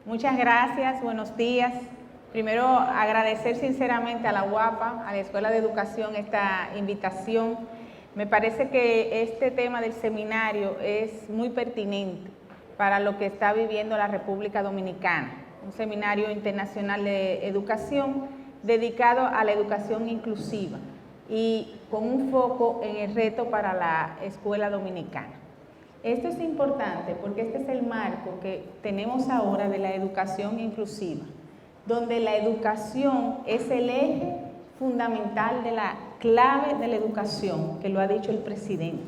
Muchas gracias, buenos días. Primero, agradecer sinceramente a la UAPA, a la Escuela de Educación, esta invitación. Me parece que este tema del seminario es muy pertinente para lo que está viviendo la República Dominicana. Un seminario internacional de educación dedicado a la educación inclusiva y con un foco en el reto para la escuela dominicana. Esto es importante porque este es el marco que tenemos ahora de la educación inclusiva, donde la educación es el eje fundamental de la clave de la educación, que lo ha dicho el presidente,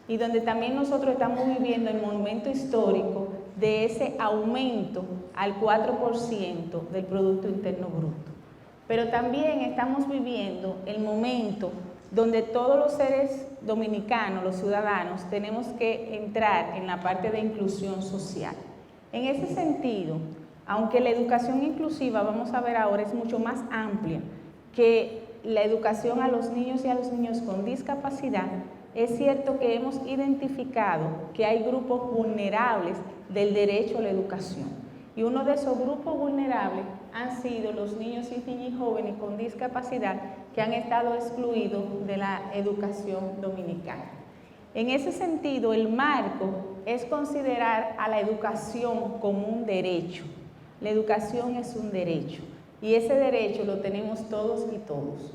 y donde también nosotros estamos viviendo el momento histórico de ese aumento al 4% del Producto Interno Bruto. Pero también estamos viviendo el momento donde todos los seres dominicanos, los ciudadanos, tenemos que entrar en la parte de inclusión social. En ese sentido, aunque la educación inclusiva, vamos a ver ahora, es mucho más amplia que la educación a los niños y a los niños con discapacidad, es cierto que hemos identificado que hay grupos vulnerables del derecho a la educación. Y uno de esos grupos vulnerables han sido los niños y niñas jóvenes con discapacidad que han estado excluidos de la educación dominicana. En ese sentido, el marco es considerar a la educación como un derecho. La educación es un derecho y ese derecho lo tenemos todos y todos.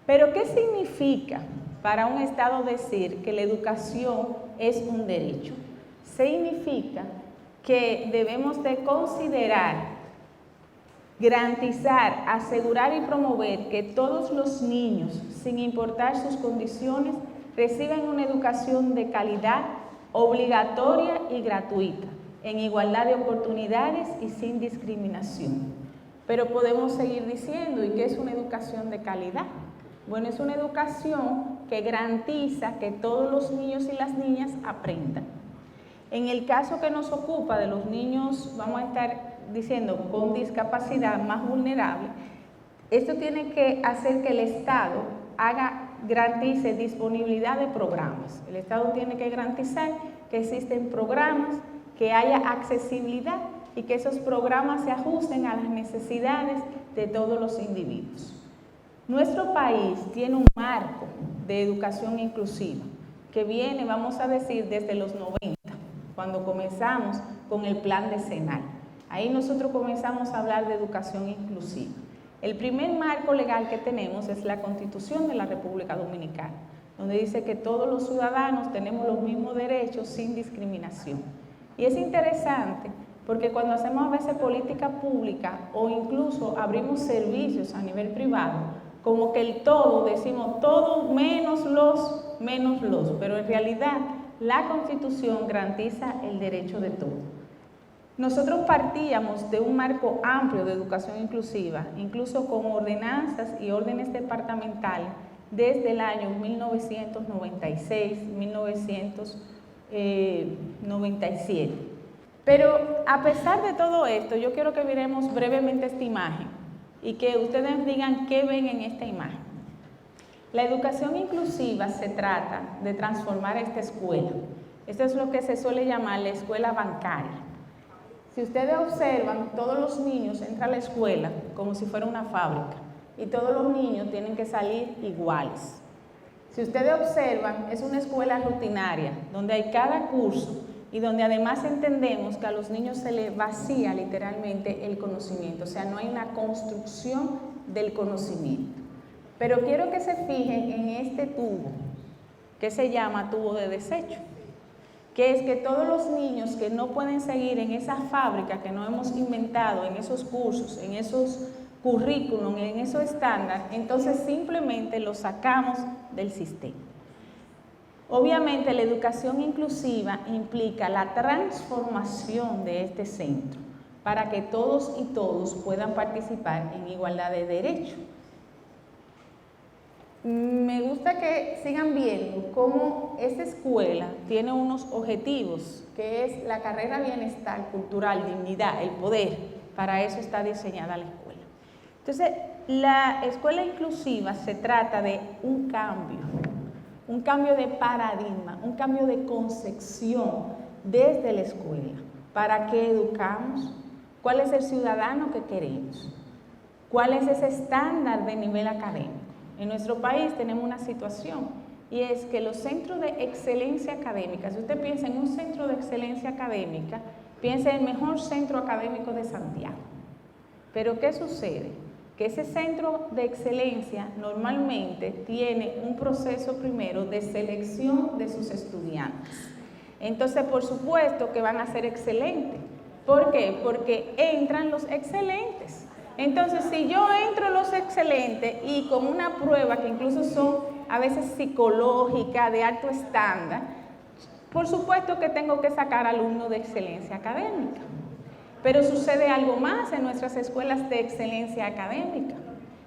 Pero, ¿qué significa para un Estado decir que la educación es un derecho? Significa que debemos de considerar, garantizar, asegurar y promover que todos los niños, sin importar sus condiciones, reciban una educación de calidad, obligatoria y gratuita, en igualdad de oportunidades y sin discriminación. Pero podemos seguir diciendo, ¿y qué es una educación de calidad? Bueno, es una educación que garantiza que todos los niños y las niñas aprendan. En el caso que nos ocupa de los niños, vamos a estar diciendo, con discapacidad más vulnerable, esto tiene que hacer que el Estado garantice disponibilidad de programas. El Estado tiene que garantizar que existen programas, que haya accesibilidad y que esos programas se ajusten a las necesidades de todos los individuos. Nuestro país tiene un marco de educación inclusiva que viene, vamos a decir, desde los 90. Cuando comenzamos con el plan decenal. Ahí nosotros comenzamos a hablar de educación inclusiva. El primer marco legal que tenemos es la Constitución de la República Dominicana, donde dice que todos los ciudadanos tenemos los mismos derechos sin discriminación. Y es interesante porque cuando hacemos a veces política pública o incluso abrimos servicios a nivel privado, como que el todo, decimos todo menos los, pero en realidad la Constitución garantiza el derecho de todos. Nosotros partíamos de un marco amplio de educación inclusiva, incluso con ordenanzas y órdenes departamentales desde el año 1996, 1997. Pero a pesar de todo esto, yo quiero que miremos brevemente esta imagen y que ustedes digan qué ven en esta imagen. La educación inclusiva se trata de transformar esta escuela. Esto es lo que se suele llamar la escuela bancaria. Si ustedes observan, todos los niños entran a la escuela como si fuera una fábrica y todos los niños tienen que salir iguales. Si ustedes observan, es una escuela rutinaria donde hay cada curso y donde además entendemos que a los niños se les vacía literalmente el conocimiento, o sea, no hay una construcción del conocimiento. Pero quiero que se fijen en este tubo, que se llama tubo de desecho, que es que todos los niños que no pueden seguir en esa fábrica que no hemos inventado, en esos cursos, en esos currículum, en esos estándares, entonces simplemente los sacamos del sistema. Obviamente la educación inclusiva implica la transformación de este centro para que todos y todos puedan participar en igualdad de derechos. Me gusta que sigan viendo cómo esta escuela tiene unos objetivos, que es la carrera bienestar cultural, dignidad, el poder. Para eso está diseñada la escuela. Entonces, la escuela inclusiva se trata de un cambio de paradigma, un cambio de concepción desde la escuela. ¿Para qué educamos? ¿Cuál es el ciudadano que queremos? ¿Cuál es ese estándar de nivel académico? En nuestro país tenemos una situación y es que los centros de excelencia académica, si usted piensa en un centro de excelencia académica, piensa en el mejor centro académico de Santiago. Pero ¿qué sucede? Que ese centro de excelencia normalmente tiene un proceso primero de selección de sus estudiantes. Entonces, por supuesto que van a ser excelentes. ¿Por qué? Porque entran los excelentes. Entonces, si yo entro los excelentes y con una prueba que incluso son a veces psicológica, de alto estándar, por supuesto que tengo que sacar alumnos de excelencia académica. Pero sucede algo más en nuestras escuelas de excelencia académica.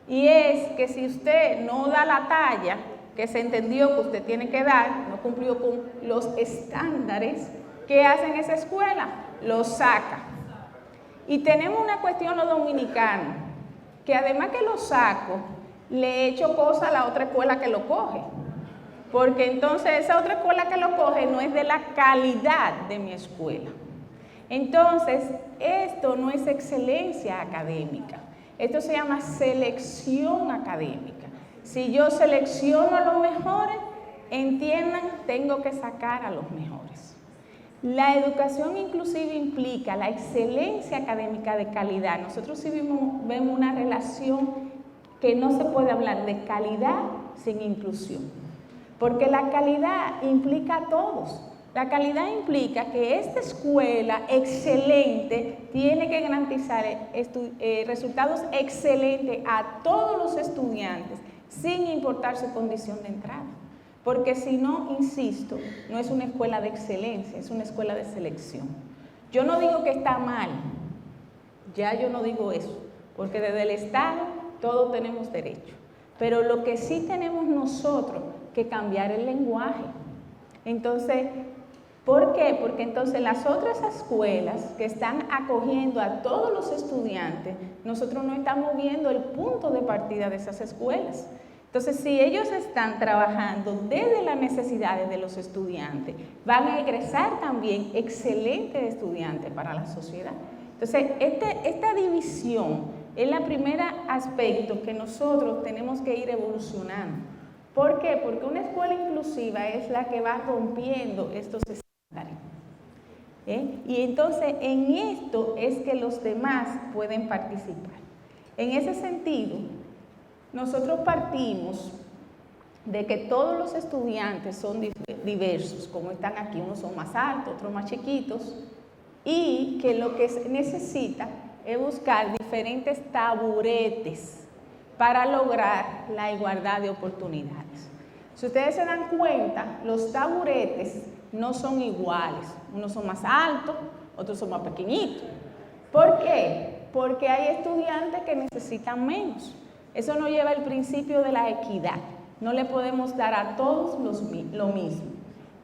Y es que si usted no da la talla que se entendió que usted tiene que dar, no cumplió con los estándares, ¿qué hace en esa escuela? Lo saca. Y tenemos una cuestión los dominicanos, que además que lo saco, le echo cosas a la otra escuela que lo coge. Porque entonces esa otra escuela que lo coge no es de la calidad de mi escuela. Entonces, esto no es excelencia académica, esto se llama selección académica. Si yo selecciono a los mejores, entiendan, tengo que sacar a los mejores. La educación inclusiva implica la excelencia académica de calidad. Nosotros sí vemos una relación que no se puede hablar de calidad sin inclusión, porque la calidad implica a todos. La calidad implica que esta escuela excelente tiene que garantizar resultados excelentes a todos los estudiantes, sin importar su condición de entrada. Porque si no, insisto, no es una escuela de excelencia, es una escuela de selección. Yo no digo que está mal, ya yo no digo eso, porque desde el Estado todos tenemos derecho. Pero lo que sí tenemos nosotros que cambiar el lenguaje. Entonces, ¿por qué? Porque entonces las otras escuelas que están acogiendo a todos los estudiantes, nosotros no estamos viendo el punto de partida de esas escuelas. Entonces, si ellos están trabajando desde las necesidades de los estudiantes, van a egresar también excelentes estudiantes para la sociedad. Entonces, esta división es el primer aspecto que nosotros tenemos que ir evolucionando. ¿Por qué? Porque una escuela inclusiva es la que va rompiendo estos estándares. Y entonces, en esto es que los demás pueden participar. En ese sentido, nosotros partimos de que todos los estudiantes son diversos, como están aquí, unos son más altos, otros más chiquitos, y que lo que se necesita es buscar diferentes taburetes para lograr la igualdad de oportunidades. Si ustedes se dan cuenta, los taburetes no son iguales, unos son más altos, otros son más pequeñitos. ¿Por qué? Porque hay estudiantes que necesitan menos. Eso nos lleva al principio de la equidad. No le podemos dar a todos lo mismo.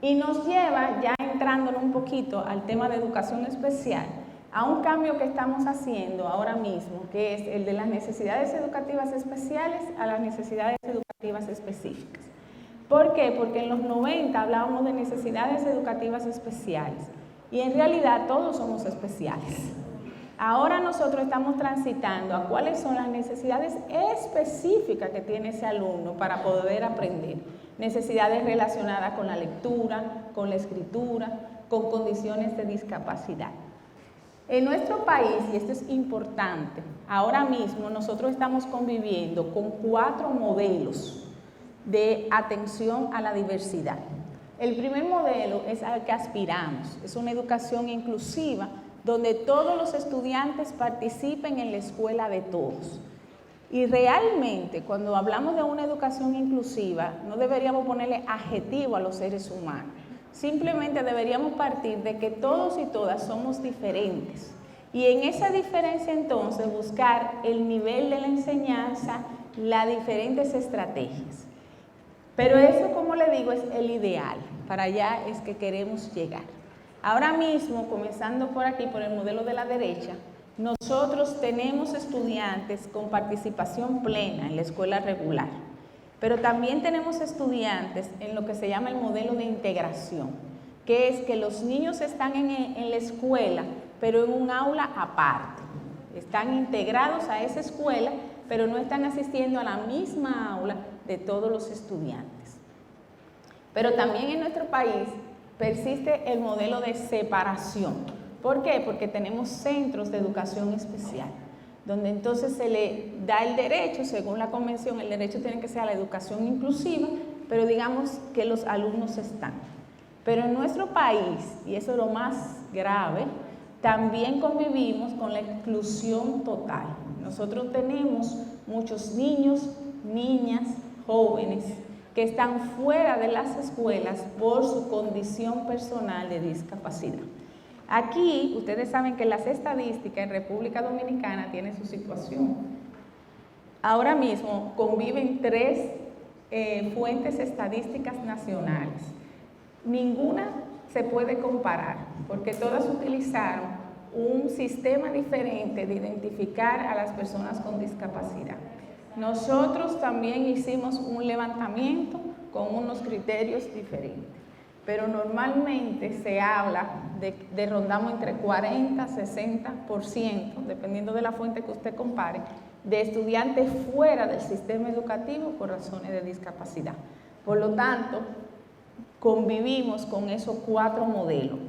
Y nos lleva, ya entrándonos un poquito al tema de educación especial, a un cambio que estamos haciendo ahora mismo, que es el de las necesidades educativas especiales a las necesidades educativas específicas. ¿Por qué? Porque en los 90 hablábamos de necesidades educativas especiales y en realidad todos somos especiales. Ahora nosotros estamos transitando a cuáles son las necesidades específicas que tiene ese alumno para poder aprender. Necesidades relacionadas con la lectura, con la escritura, con condiciones de discapacidad. En nuestro país, y esto es importante, ahora mismo nosotros estamos conviviendo con 4 modelos de atención a la diversidad. El primer modelo es al que aspiramos, es una educación inclusiva donde todos los estudiantes participen en la escuela de todos. Y realmente, cuando hablamos de una educación inclusiva, no deberíamos ponerle adjetivo a los seres humanos. Simplemente deberíamos partir de que todos y todas somos diferentes. Y en esa diferencia entonces buscar el nivel de la enseñanza, las diferentes estrategias. Pero eso, como le digo, es el ideal. Para allá es que queremos llegar. Ahora mismo, comenzando por aquí, por el modelo de la derecha, nosotros tenemos estudiantes con participación plena en la escuela regular, pero también tenemos estudiantes en lo que se llama el modelo de integración, que es que los niños están en la escuela, pero en un aula aparte. están integrados a esa escuela, pero no están asistiendo a la misma aula de todos los estudiantes. Pero también en nuestro país persiste el modelo de separación. ¿Por qué? Porque tenemos centros de educación especial, donde entonces se le da el derecho, según la convención, el derecho tiene que ser a la educación inclusiva, pero digamos que los alumnos están. Pero en nuestro país, y eso es lo más grave, también convivimos con la exclusión total. Nosotros tenemos muchos niños, niñas, jóvenes que están fuera de las escuelas por su condición personal de discapacidad. Aquí, ustedes saben que las estadísticas en República Dominicana tienen su situación. Ahora mismo conviven 3 fuentes estadísticas nacionales. Ninguna se puede comparar, porque todas utilizaron un sistema diferente de identificar a las personas con discapacidad. Nosotros también hicimos un levantamiento con unos criterios diferentes, pero normalmente se habla de rondamos entre 40 y 60%, dependiendo de la fuente que usted compare, de estudiantes fuera del sistema educativo por razones de discapacidad. Por lo tanto, convivimos con esos 4 modelos.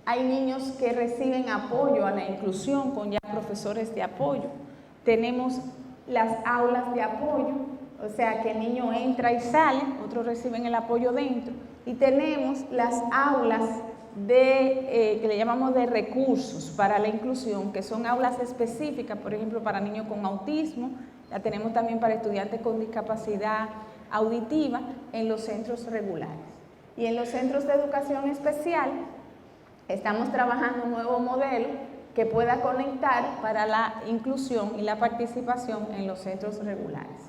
Hay niños que reciben apoyo a la inclusión con ya profesores de apoyo. Tenemos las aulas de apoyo, o sea que el niño entra y sale, otros reciben el apoyo dentro. Y tenemos las aulas que le llamamos de recursos para la inclusión, que son aulas específicas, por ejemplo, para niños con autismo, la tenemos también para estudiantes con discapacidad auditiva en los centros regulares. Y en los centros de educación especial estamos trabajando un nuevo modelo que pueda conectar para la inclusión y la participación en los centros regulares.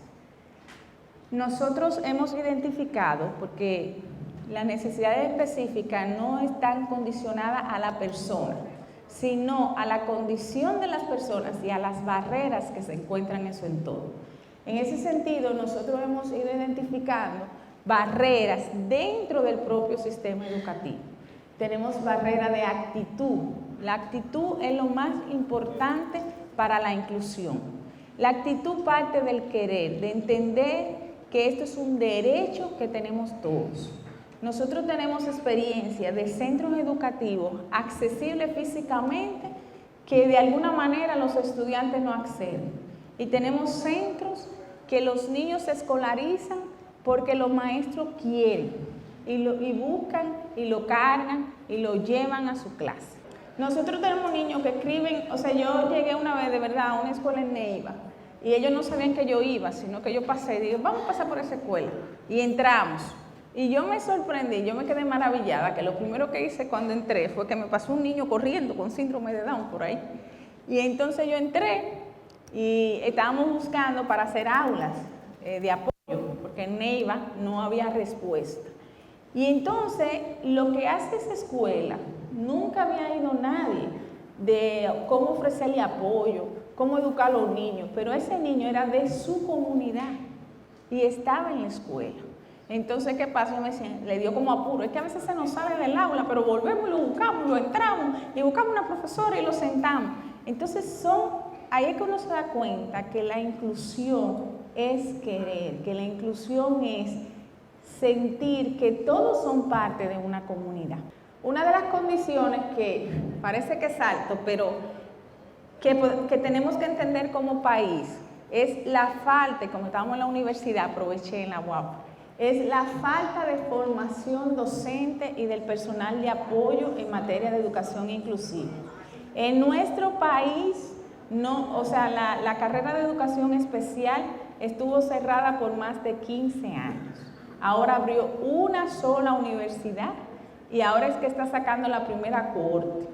Nosotros hemos identificado, porque las necesidades específicas no están condicionadas a la persona, sino a la condición de las personas y a las barreras que se encuentran en su entorno. En ese sentido, nosotros hemos ido identificando barreras dentro del propio sistema educativo. Tenemos barrera de actitud. La actitud es lo más importante para la inclusión. La actitud parte del querer, de entender que esto es un derecho que tenemos todos. Nosotros tenemos experiencia de centros educativos accesibles físicamente que de alguna manera los estudiantes no acceden. Y tenemos centros que los niños se escolarizan porque los maestros quieren y buscan y lo cargan y lo llevan a su clase. Nosotros tenemos niños que escriben, o sea, yo llegué una vez de verdad a una escuela en Neiva y ellos no sabían que yo iba, sino que yo pasé y digo, vamos a pasar por esa escuela. Y entramos. Y yo me sorprendí, yo me quedé maravillada, que lo primero que hice cuando entré fue que me pasó un niño corriendo con síndrome de Down por ahí. Y entonces yo entré y estábamos buscando para hacer aulas de apoyo, porque en Neiva no había respuesta. Y entonces lo que hace esa escuela, nunca había ido nadie de cómo ofrecerle apoyo, cómo educar a los niños, pero ese niño era de su comunidad y estaba en la escuela. Entonces, ¿qué pasa? Me decían, le dio como apuro, es que a veces se nos sale del aula, pero volvemos y lo buscamos, lo entramos y buscamos una profesora y lo sentamos. Entonces ahí es que uno se da cuenta que la inclusión es querer, que la inclusión es sentir que todos son parte de una comunidad. Una de las condiciones que parece que es alto, pero que tenemos que entender como país, es la falta, y como estábamos en la universidad, aproveché en la UAP, es la falta de formación docente y del personal de apoyo en materia de educación inclusiva. En nuestro país, no, o sea, la carrera de educación especial estuvo cerrada por más de 15 años. Ahora abrió una sola universidad y ahora es que está sacando la primera corte.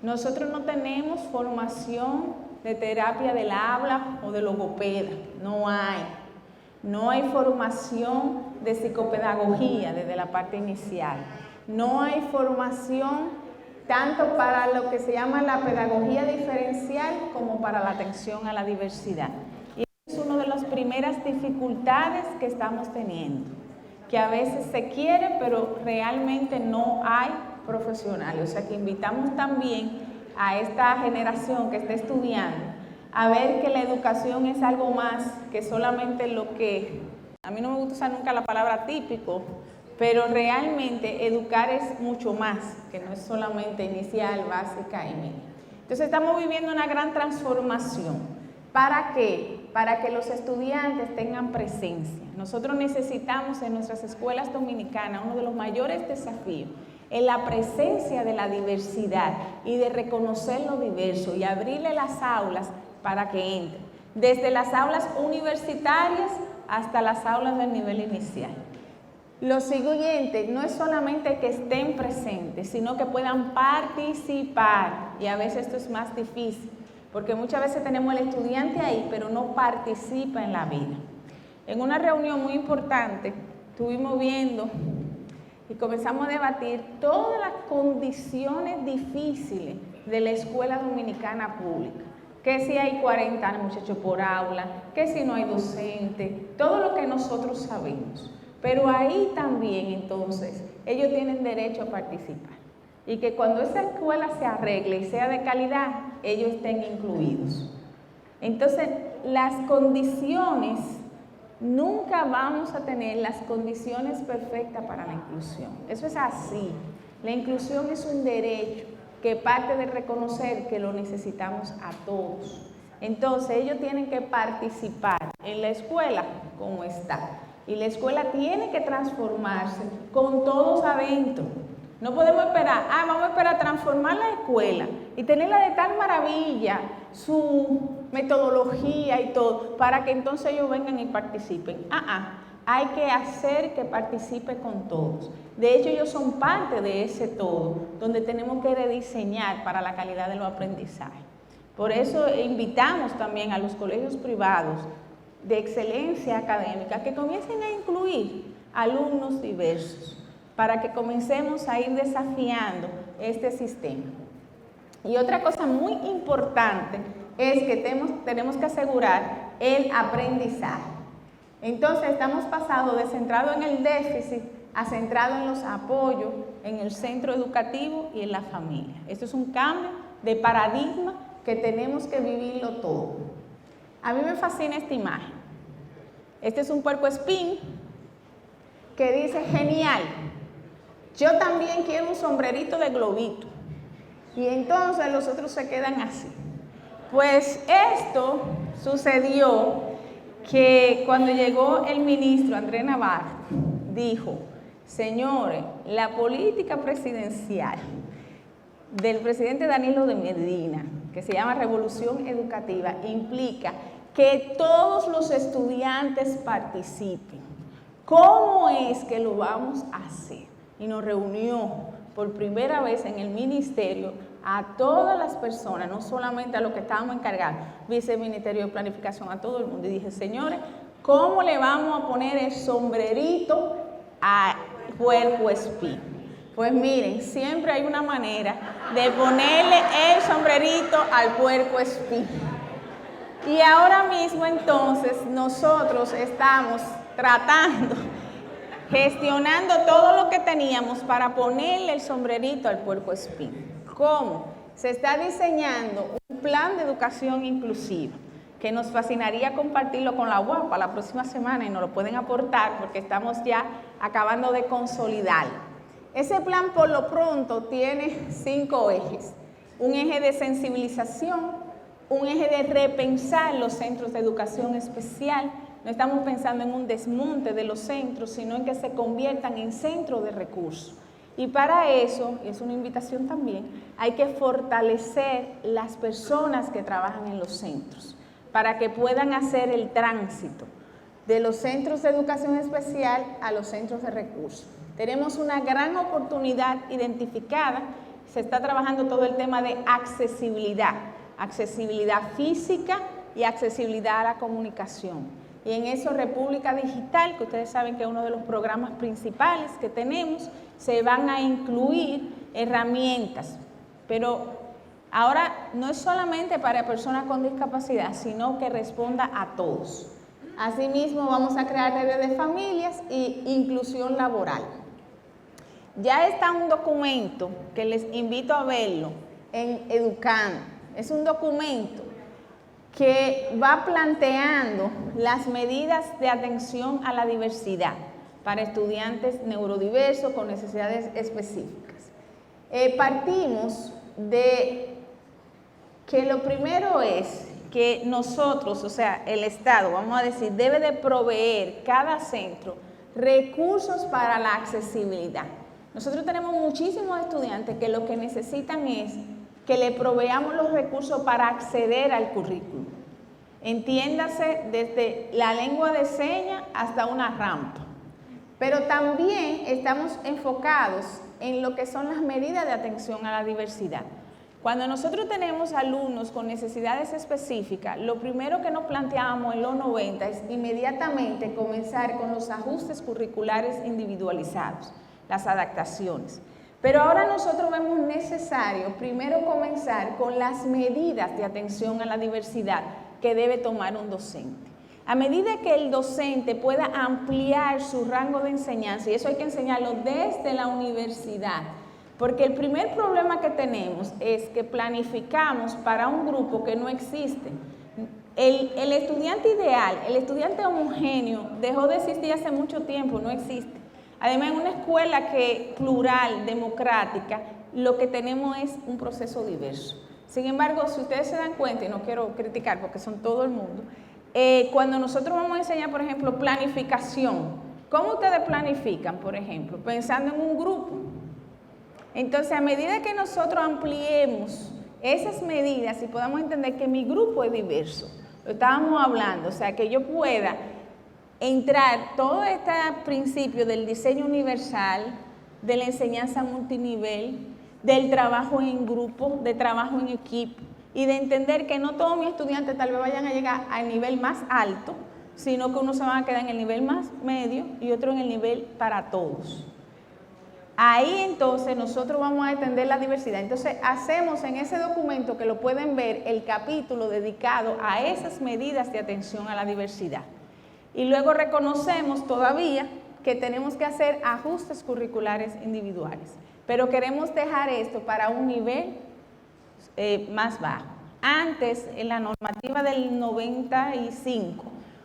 Nosotros no tenemos formación de terapia del habla o de logopeda, no hay. No hay formación de psicopedagogía desde la parte inicial. No hay formación tanto para lo que se llama la pedagogía diferencial como para la atención a la diversidad. Y es una de las primeras dificultades que estamos teniendo, que a veces se quiere, pero realmente no hay profesionales. O sea que invitamos también a esta generación que está estudiando a ver que la educación es algo más que solamente lo que, a mí no me gusta usar nunca la palabra típico, pero realmente educar es mucho más, que no es solamente inicial, básica y media. Entonces estamos viviendo una gran transformación. ¿Para qué? Para que los estudiantes tengan presencia. Nosotros necesitamos en nuestras escuelas dominicanas, uno de los mayores desafíos es la presencia de la diversidad y de reconocer lo diverso y abrirle las aulas para que entren, desde las aulas universitarias hasta las aulas del nivel inicial. Lo siguiente, no es solamente que estén presentes, sino que puedan participar, y a veces esto es más difícil, porque muchas veces tenemos al estudiante ahí, pero no participa en la vida. En una reunión muy importante, estuvimos viendo y comenzamos a debatir todas las condiciones difíciles de la escuela dominicana pública. Que si hay 40 muchachos por aula, que si no hay docente, todo lo que nosotros sabemos. Pero ahí también, entonces, ellos tienen derecho a participar. Y que cuando esa escuela se arregle y sea de calidad, ellos estén incluidos. Entonces, las condiciones, nunca vamos a tener las condiciones perfectas para la inclusión. Eso es así. La inclusión es un derecho que parte de reconocer que lo necesitamos a todos. Entonces, ellos tienen que participar en la escuela como está. Y la escuela tiene que transformarse con todos adentro. No podemos esperar, vamos a esperar transformar la escuela y tenerla de tal maravilla, su metodología y todo, para que entonces ellos vengan y participen. Hay que hacer que participe con todos. De hecho, ellos son parte de ese todo, donde tenemos que rediseñar para la calidad de los aprendizajes. Por eso invitamos también a los colegios privados de excelencia académica que comiencen a incluir alumnos diversos para que comencemos a ir desafiando este sistema. Y otra cosa muy importante es que tenemos que asegurar el aprendizaje. Entonces estamos pasando de centrado en el déficit a centrado en los apoyos, en el centro educativo y en la familia. Esto es un cambio de paradigma que tenemos que vivirlo todo. A mí me fascina esta imagen. Este es un puercoespín que dice, genial, yo también quiero un sombrerito de globito. Y entonces los otros se quedan así. Pues esto sucedió que cuando llegó el ministro Andrés Navarro, dijo, señores, la política presidencial del presidente Danilo de Medina, que se llama Revolución Educativa, implica que todos los estudiantes participen. ¿Cómo es que lo vamos a hacer? Y nos reunió por primera vez en el ministerio a todas las personas, no solamente a los que estábamos encargados, viceministerio de planificación, a todo el mundo. Y dije, señores, ¿cómo le vamos a poner el sombrerito a puercoespín? Pues miren, siempre hay una manera de ponerle el sombrerito al puercoespín. Y ahora mismo entonces nosotros estamos tratando, gestionando todo lo que teníamos para ponerle el sombrerito al puercoespín. ¿Cómo? Se está diseñando un plan de educación inclusiva que nos fascinaría compartirlo con la UAPA la próxima semana y nos lo pueden aportar porque estamos ya acabando de consolidarlo. Ese plan por lo pronto tiene 5 ejes. Un eje de sensibilización, un eje de repensar los centros de educación especial. No estamos pensando en un desmonte de los centros, sino en que se conviertan en centros de recursos. Y para eso, y es una invitación también, hay que fortalecer las personas que trabajan en los centros, para que puedan hacer el tránsito de los centros de educación especial a los centros de recursos. Tenemos una gran oportunidad identificada, se está trabajando todo el tema de accesibilidad física y accesibilidad a la comunicación. Y en eso República Digital, que ustedes saben que es uno de los programas principales que tenemos, se van a incluir herramientas, pero ahora no es solamente para personas con discapacidad, sino que responda a todos. Asimismo, vamos a crear redes de familias e inclusión laboral. Ya está un documento que les invito a verlo en Educando. Es un documento que va planteando las medidas de atención a la diversidad para estudiantes neurodiversos con necesidades específicas. Partimos de que lo primero es que nosotros, o sea, el Estado, vamos a decir, debe de proveer cada centro recursos para la accesibilidad. Nosotros tenemos muchísimos estudiantes que lo que necesitan es que le proveamos los recursos para acceder al currículum. Entiéndase desde la lengua de señas hasta una rampa. Pero también estamos enfocados en lo que son las medidas de atención a la diversidad. Cuando nosotros tenemos alumnos con necesidades específicas, lo primero que nos planteábamos en los 90 es inmediatamente comenzar con los ajustes curriculares individualizados, las adaptaciones. Pero ahora nosotros vemos necesario primero comenzar con las medidas de atención a la diversidad que debe tomar un docente. A medida que el docente pueda ampliar su rango de enseñanza, y eso hay que enseñarlo desde la universidad, porque el primer problema que tenemos es que planificamos para un grupo que no existe. El estudiante ideal, el estudiante homogéneo, dejó de existir hace mucho tiempo, no existe. Además, en una escuela que plural, democrática, lo que tenemos es un proceso diverso. Sin embargo, si ustedes se dan cuenta, y no quiero criticar porque son todo el mundo, cuando nosotros vamos a enseñar, por ejemplo, planificación, ¿cómo ustedes planifican, por ejemplo? Pensando en un grupo. Entonces, a medida que nosotros ampliemos esas medidas y podamos entender que mi grupo es diverso, lo estábamos hablando, o sea, que yo pueda entrar todo este principio del diseño universal, de la enseñanza multinivel, del trabajo en grupo, de trabajo en equipo, y de entender que no todos mis estudiantes tal vez vayan a llegar al nivel más alto, sino que unos se van a quedar en el nivel más medio y otros en el nivel para todos. Ahí entonces nosotros vamos a entender la diversidad. Entonces hacemos en ese documento, que lo pueden ver, el capítulo dedicado a esas medidas de atención a la diversidad. Y luego reconocemos todavía que tenemos que hacer ajustes curriculares individuales, pero queremos dejar esto para un nivel más bajo. Antes, en la normativa del 95,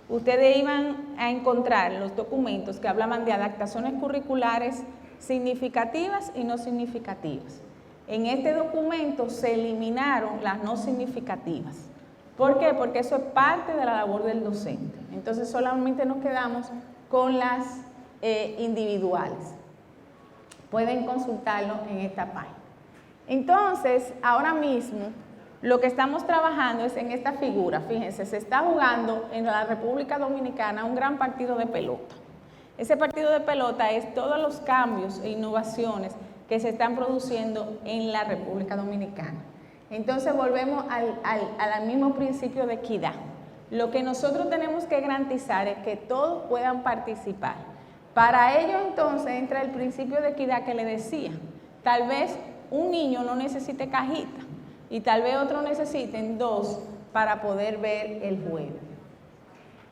ustedes iban a encontrar los documentos que hablaban de adaptaciones curriculares significativas y no significativas. En este documento se eliminaron las no significativas. ¿Por qué? Porque eso es parte de la labor del docente. Entonces solamente nos quedamos con las individuales. Pueden consultarlo en esta página. Entonces, ahora mismo, lo que estamos trabajando es en esta figura. Fíjense, se está jugando en la República Dominicana un gran partido de pelota. Ese partido de pelota es todos los cambios e innovaciones que se están produciendo en la República Dominicana. Entonces volvemos al mismo principio de equidad. Lo que nosotros tenemos que garantizar es que todos puedan participar. Para ello entonces entra el principio de equidad que le decía. Tal vez un niño no necesite cajita y tal vez otro necesiten dos para poder ver el juego.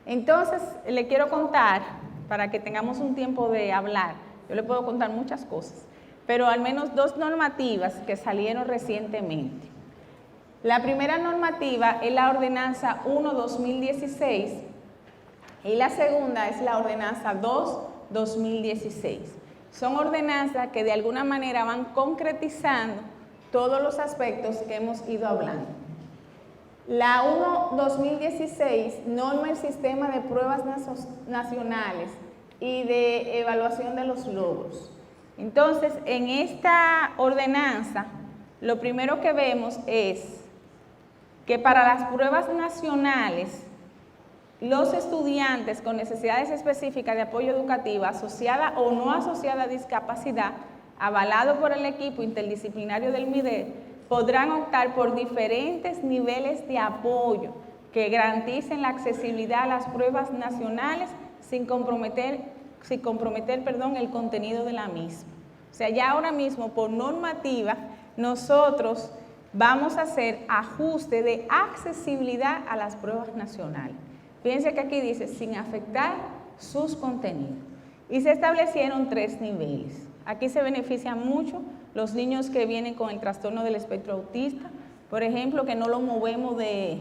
Entonces le quiero contar, para que tengamos un tiempo de hablar, yo le puedo contar muchas cosas, pero al menos dos normativas que salieron recientemente. La primera normativa es la Ordenanza 1-2016 y la segunda es la Ordenanza 2-2016. Son ordenanzas que de alguna manera van concretizando todos los aspectos que hemos ido hablando. La 1-2016 norma el sistema de pruebas nacionales y de evaluación de los logros. Entonces, en esta ordenanza, lo primero que vemos es que para las pruebas nacionales, los estudiantes con necesidades específicas de apoyo educativo asociada o no asociada a discapacidad, avalado por el equipo interdisciplinario del MIDER, podrán optar por diferentes niveles de apoyo que garanticen la accesibilidad a las pruebas nacionales sin comprometer el contenido de la misma. O sea, ya ahora mismo por normativa nosotros vamos a hacer ajuste de accesibilidad a las pruebas nacionales. Fíjense que aquí dice, sin afectar sus contenidos. Y se establecieron 3 niveles. Aquí se benefician mucho los niños que vienen con el trastorno del espectro autista, por ejemplo, que no lo movemos de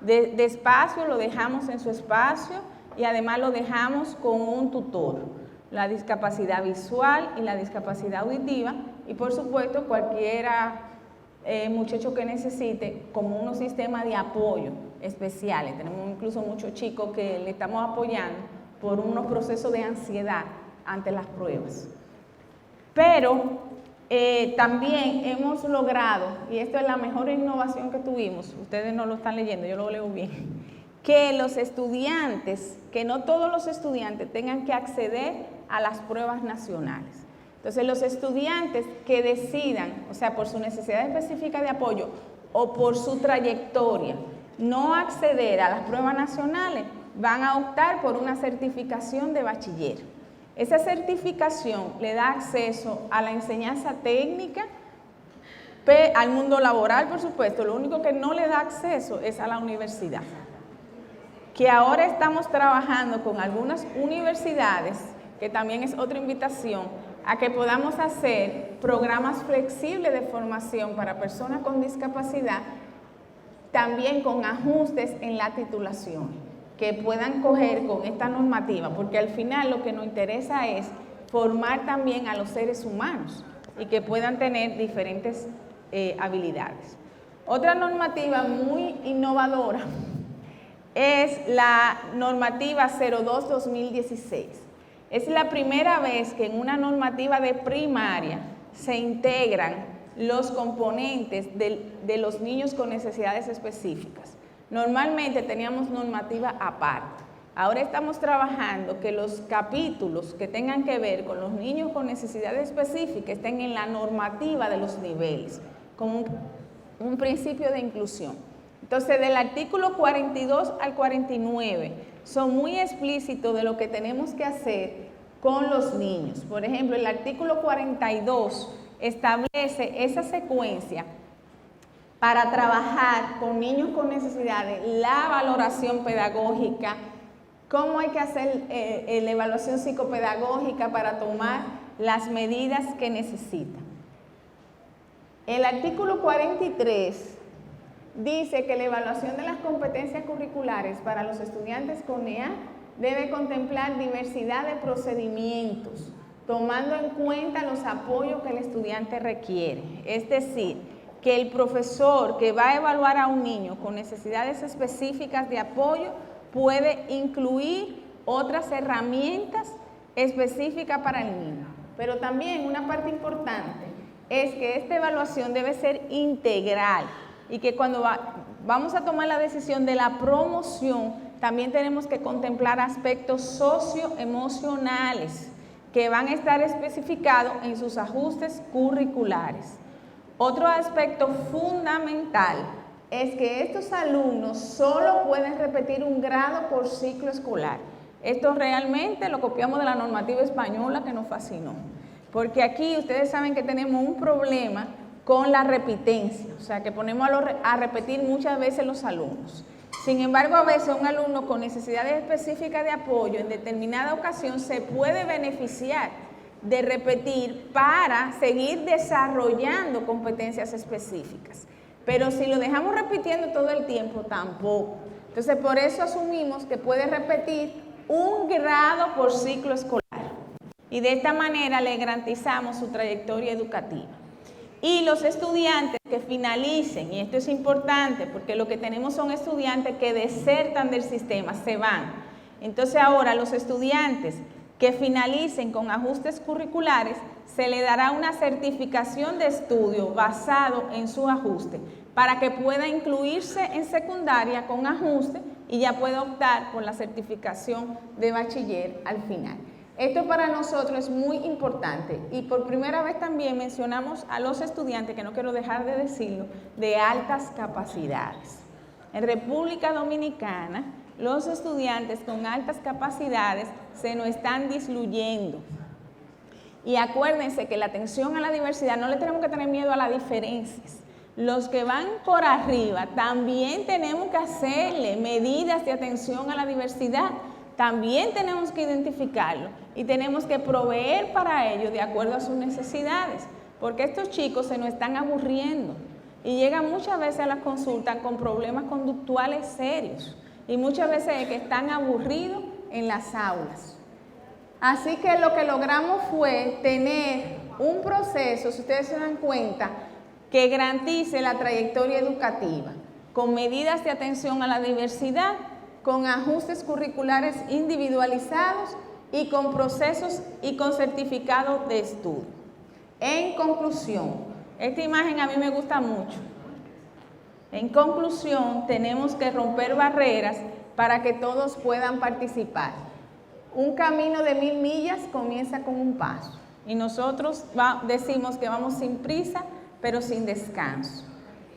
de espacio lo dejamos en su espacio y además lo dejamos con un tutor, la discapacidad visual y la discapacidad auditiva, y por supuesto cualquiera muchacho que necesite como unos sistemas de apoyo especiales. Tenemos incluso muchos chicos que le estamos apoyando por unos procesos de ansiedad ante las pruebas. Pero también hemos logrado, y esto es la mejor innovación que tuvimos, ustedes no lo están leyendo, yo lo leo bien, que los estudiantes, que no todos los estudiantes tengan que acceder a las pruebas nacionales. Entonces, los estudiantes que decidan, o sea, por su necesidad específica de apoyo o por su trayectoria, no acceder a las pruebas nacionales, van a optar por una certificación de bachiller. Esa certificación le da acceso a la enseñanza técnica, al mundo laboral, por supuesto. Lo único que no le da acceso es a la universidad. Que ahora estamos trabajando con algunas universidades, que también es otra invitación, a que podamos hacer programas flexibles de formación para personas con discapacidad, también con ajustes en la titulación, que puedan coger con esta normativa, porque al final lo que nos interesa es formar también a los seres humanos y que puedan tener diferentes habilidades. Otra normativa muy innovadora es la normativa 02-2016. Es la primera vez que en una normativa de primaria se integran los componentes de los niños con necesidades específicas. Normalmente teníamos normativa aparte. Ahora estamos trabajando que los capítulos que tengan que ver con los niños con necesidades específicas estén en la normativa de los niveles, como un principio de inclusión. Entonces, del artículo 42 al 49 son muy explícitos de lo que tenemos que hacer con los niños. Por ejemplo, el artículo 42 establece esa secuencia para trabajar con niños con necesidades, la valoración pedagógica, cómo hay que hacer la evaluación psicopedagógica para tomar las medidas que necesitan. El artículo 43 dice que la evaluación de las competencias curriculares para los estudiantes con NEA debe contemplar diversidad de procedimientos, tomando en cuenta los apoyos que el estudiante requiere. Es decir, que el profesor que va a evaluar a un niño con necesidades específicas de apoyo puede incluir otras herramientas específicas para el niño. Pero también una parte importante es que esta evaluación debe ser integral y que cuando vamos a tomar la decisión de la promoción, también tenemos que contemplar aspectos socioemocionales que van a estar especificados en sus ajustes curriculares. Otro aspecto fundamental es que estos alumnos solo pueden repetir un grado por ciclo escolar. Esto realmente lo copiamos de la normativa española que nos fascinó, porque aquí ustedes saben que tenemos un problema con la repitencia, o sea que ponemos a repetir muchas veces los alumnos. Sin embargo, a veces un alumno con necesidades específicas de apoyo en determinada ocasión se puede beneficiar de repetir para seguir desarrollando competencias específicas. Pero si lo dejamos repitiendo todo el tiempo, tampoco. Entonces, por eso asumimos que puede repetir un grado por ciclo escolar. Y de esta manera le garantizamos su trayectoria educativa. Y los estudiantes que finalicen, y esto es importante porque lo que tenemos son estudiantes que desertan del sistema, se van. Entonces ahora los estudiantes que finalicen con ajustes curriculares, se le dará una certificación de estudio basado en su ajuste para que pueda incluirse en secundaria con ajuste y ya pueda optar por la certificación de bachiller al final. Esto para nosotros es muy importante y por primera vez también mencionamos a los estudiantes, que no quiero dejar de decirlo, de altas capacidades. En República Dominicana, los estudiantes con altas capacidades se nos están disluyendo. Y acuérdense que la atención a la diversidad, no le tenemos que tener miedo a las diferencias. Los que van por arriba también tenemos que hacerle medidas de atención a la diversidad. También tenemos que identificarlo y tenemos que proveer para ello de acuerdo a sus necesidades, porque estos chicos se nos están aburriendo. y llegan muchas veces a la consulta con problemas conductuales serios y muchas veces que están aburridos en las aulas. Así que lo que logramos fue tener un proceso, si ustedes se dan cuenta, que garantice la trayectoria educativa, con medidas de atención a la diversidad, con ajustes curriculares individualizados y con procesos y con certificados de estudio. En conclusión, esta imagen a mí me gusta mucho. En conclusión, tenemos que romper barreras para que todos puedan participar. Un camino de 1000 millas comienza con un paso. Y nosotros decimos que vamos sin prisa, pero sin descanso.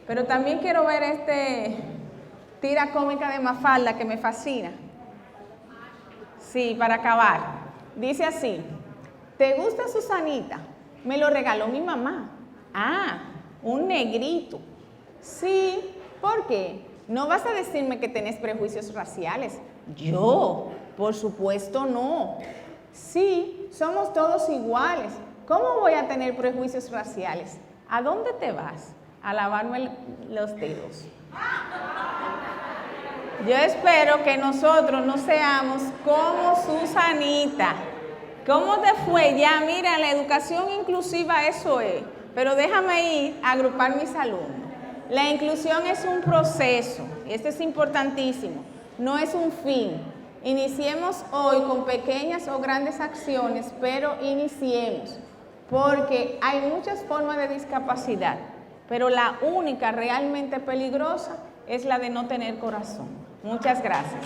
Pero también quiero ver tira cómica de Mafalda que me fascina. Sí, para acabar. Dice así: ¿te gusta Susanita? Me lo regaló mi mamá. Ah, un negrito. Sí, ¿por qué? No vas a decirme que tenés prejuicios raciales. Yo, por supuesto no. Sí, somos todos iguales. ¿Cómo voy a tener prejuicios raciales? ¿A dónde te vas? A lavarme los dedos. Yo espero que nosotros no seamos como Susanita. ¿Cómo te fue? Ya, mira, la educación inclusiva eso es. Pero déjame ir a agrupar mis alumnos. La inclusión es un proceso, y esto es importantísimo, no es un fin. Iniciemos hoy con pequeñas o grandes acciones, pero iniciemos, porque hay muchas formas de discapacidad, pero la única realmente peligrosa es la de no tener corazón. Muchas gracias.